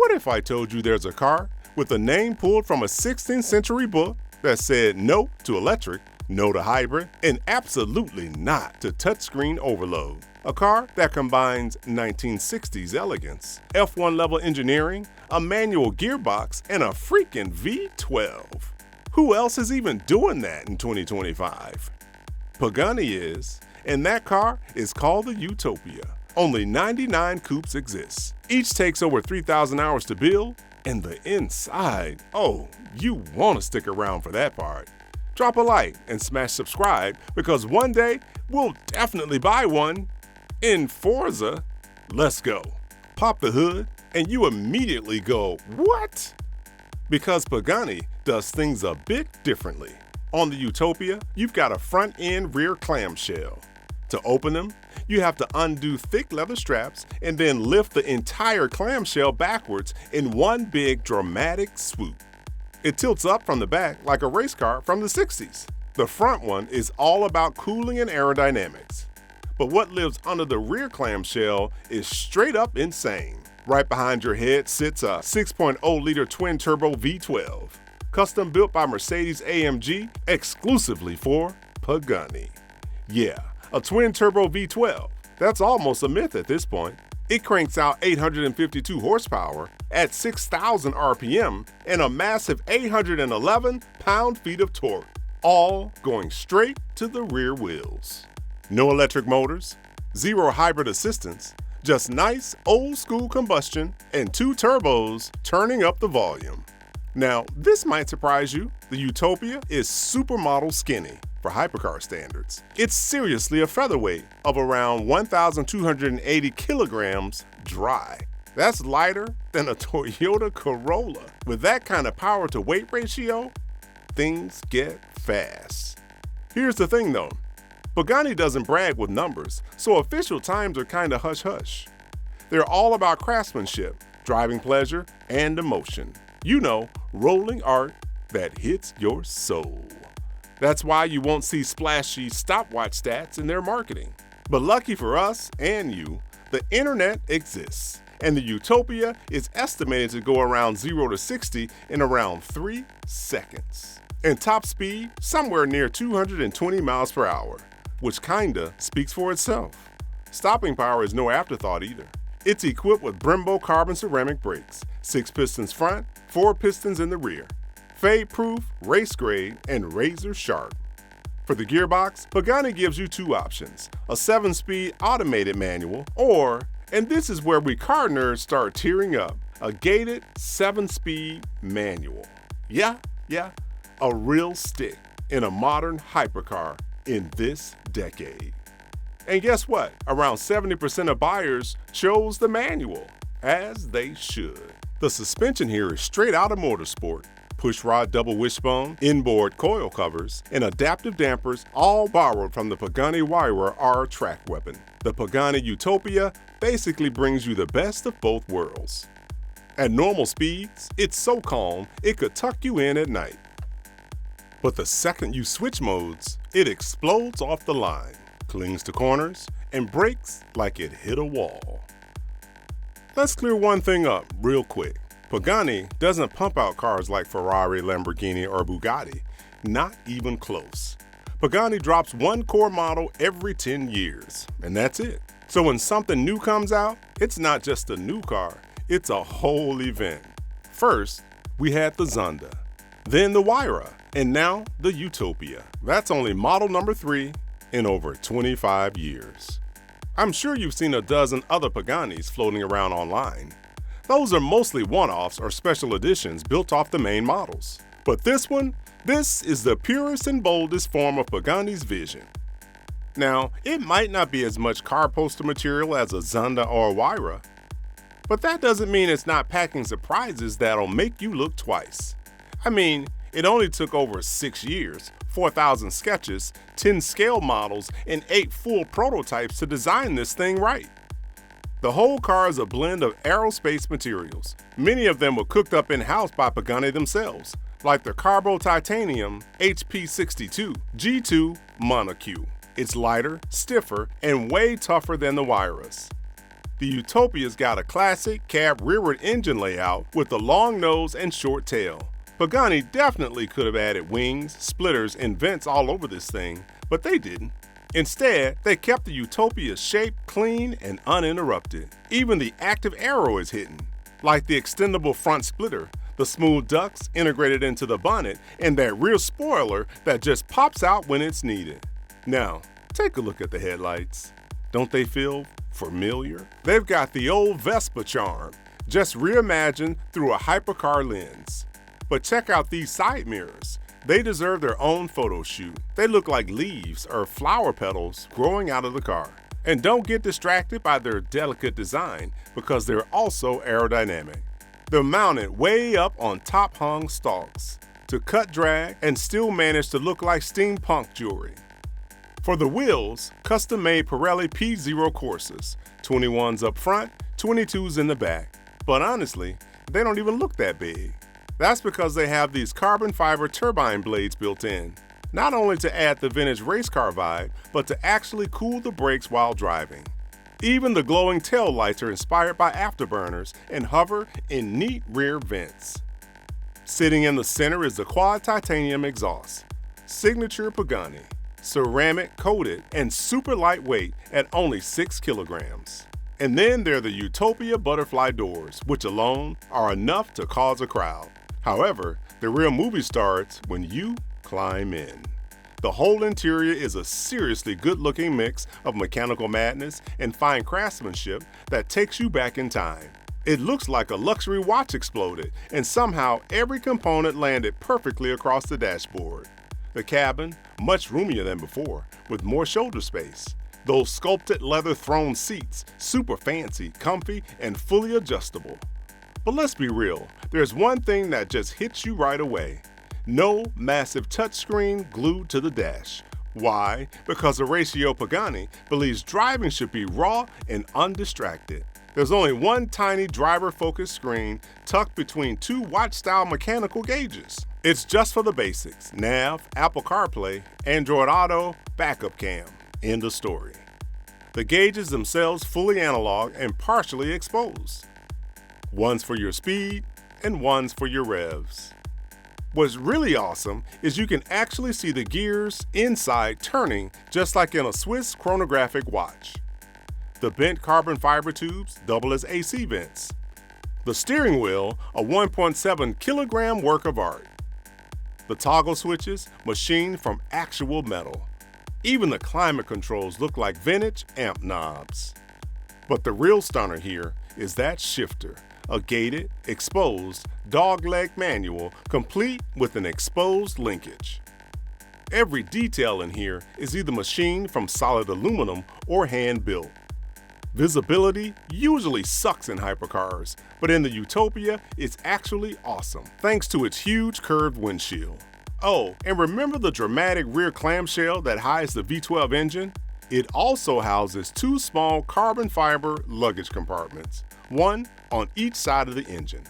What if I told you there's a car with a name pulled from a 16th century book that said no to electric, no to hybrid, and absolutely not to touchscreen overload? A car that combines 1960s elegance, F1 level engineering, a manual gearbox, and a freaking V12. Who else is even doing that in 2025? Pagani is, and that car is called the Utopia. Only 99 coupes exist. Each takes over 3,000 hours to build, and the inside, oh, you want to stick around for that part. Drop a like and smash subscribe because one day we'll definitely buy one in Forza. Let's go. Pop the hood and you immediately go, what? Because Pagani does things a bit differently. On the Utopia, you've got a front-end rear clamshell. To open them, you have to undo thick leather straps and then lift the entire clamshell backwards in one big dramatic swoop. It tilts up from the back like a race car from the 60s. The front one is all about cooling and aerodynamics. But what lives under the rear clamshell is straight up insane. Right behind your head sits a 6.0-liter twin-turbo V12, custom built by Mercedes-AMG exclusively for Pagani. Yeah, a twin-turbo V12. That's almost a myth at this point. It cranks out 852 horsepower at 6,000 RPM and a massive 811 pound-feet of torque, all going straight to the rear wheels. No electric motors, zero hybrid assistance, just nice old-school combustion and two turbos turning up the volume. Now, this might surprise you. The Utopia is supermodel skinny for hypercar standards. It's seriously a featherweight of around 1,280 kilograms dry. That's lighter than a Toyota Corolla. With that kind of power to weight ratio, things get fast. Here's the thing though, Pagani doesn't brag with numbers, so official times are kinda hush-hush. They're all about craftsmanship, driving pleasure, and emotion. You know, rolling art that hits your soul. That's why you won't see splashy stopwatch stats in their marketing. But lucky for us and you, the internet exists, and the Utopia is estimated to go around 0 to 60 in around 3 seconds. And top speed, somewhere near 220 miles per hour, which kinda speaks for itself. Stopping power is no afterthought either. It's equipped with Brembo carbon ceramic brakes, 6 pistons front, 4 pistons in the rear. Fade-proof, race-grade, and razor-sharp. For the gearbox, Pagani gives you two options, a 7-speed automated manual or, and this is where we car nerds start tearing up, a gated 7-speed manual. Yeah, a real stick in a modern hypercar in this decade. And guess what? Around 70% of buyers chose the manual, as they should. The suspension here is straight out of motorsport. Pushrod double wishbone, inboard coil covers, and adaptive dampers all borrowed from the Pagani Huayra R track weapon. The Pagani Utopia basically brings you the best of both worlds. At normal speeds, it's so calm it could tuck you in at night. But the second you switch modes, it explodes off the line, clings to corners, and brakes like it hit a wall. Let's clear one thing up real quick. Pagani doesn't pump out cars like Ferrari, Lamborghini, or Bugatti. Not even close. Pagani drops one core model every 10 years, and that's it. So when something new comes out, it's not just a new car, it's a whole event. First, we had the Zonda, then the Huayra, and now the Utopia. That's only model number 3 in over 25 years. I'm sure you've seen a dozen other Paganis floating around online. Those are mostly one-offs or special editions built off the main models. But this one, this is the purest and boldest form of Pagani's vision. Now, it might not be as much car poster material as a Zonda or a Huayra, but that doesn't mean it's not packing surprises that'll make you look twice. I mean, it only took over 6 years, 4,000 sketches, 10 scale models, and 8 full prototypes to design this thing right. The whole car is a blend of aerospace materials. Many of them were cooked up in-house by Pagani themselves, like the carbo-titanium HP62 G2 Monocoque. It's lighter, stiffer, and way tougher than the Huayras. The Utopia's got a classic cab rearward engine layout with a long nose and short tail. Pagani definitely could have added wings, splitters, and vents all over this thing, but they didn't. Instead, they kept the Utopia's shape clean and uninterrupted. Even the active aero is hidden, like the extendable front splitter, the smooth ducts integrated into the bonnet, and that rear spoiler that just pops out when it's needed. Now, take a look at the headlights. Don't they feel familiar? They've got the old Vespa charm, just reimagined through a hypercar lens. But check out these side mirrors. They deserve their own photo shoot. They look like leaves or flower petals growing out of the car. And don't get distracted by their delicate design because they're also aerodynamic. They're mounted way up on top-hung stalks to cut drag and still manage to look like steampunk jewelry. For the wheels, custom-made Pirelli P0 Corsas, 21s up front, 22s in the back. But honestly, they don't even look that big. That's because they have these carbon fiber turbine blades built in, not only to add the vintage race car vibe, but to actually cool the brakes while driving. Even the glowing tail lights are inspired by afterburners and hover in neat rear vents. Sitting in the center is the quad titanium exhaust, signature Pagani, ceramic coated and super lightweight at only 6 kilograms. And then there are the Utopia butterfly doors, which alone are enough to cause a crowd. However, the real movie starts when you climb in. The whole interior is a seriously good-looking mix of mechanical madness and fine craftsmanship that takes you back in time. It looks like a luxury watch exploded, and somehow every component landed perfectly across the dashboard. The cabin, much roomier than before, with more shoulder space. Those sculpted leather throne seats, super fancy, comfy, and fully adjustable. But let's be real, there's one thing that just hits you right away. No massive touchscreen glued to the dash. Why? Because Horacio Pagani believes driving should be raw and undistracted. There's only one tiny driver-focused screen tucked between two watch-style mechanical gauges. It's just for the basics: nav, Apple CarPlay, Android Auto, backup cam. End of story. The gauges themselves fully analog and partially exposed. One's for your speed and one's for your revs. What's really awesome is you can actually see the gears inside turning just like in a Swiss chronographic watch. The bent carbon fiber tubes double as AC vents. The steering wheel, a 1.7 kilogram work of art. The toggle switches, machined from actual metal. Even the climate controls look like vintage amp knobs. But the real stunner here is that shifter, a gated, exposed, dogleg manual complete with an exposed linkage. Every detail in here is either machined from solid aluminum or hand-built. Visibility usually sucks in hypercars, but in the Utopia, it's actually awesome, thanks to its huge curved windshield. Oh, and remember the dramatic rear clamshell that hides the V12 engine? It also houses two small carbon fiber luggage compartments, one on each side of the engine.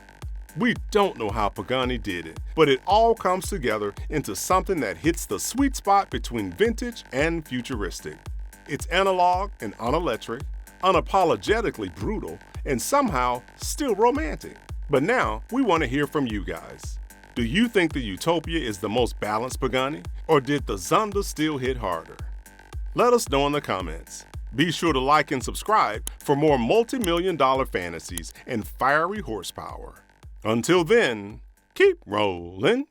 We don't know how Pagani did it, but it all comes together into something that hits the sweet spot between vintage and futuristic. It's analog and unelectric, unapologetically brutal, and somehow still romantic. But now we want to hear from you guys. Do you think the Utopia is the most balanced Pagani, or did the Zonda still hit harder? Let us know in the comments. Be sure to like and subscribe for more multi-million-dollar fantasies and fiery horsepower. Until then, keep rolling.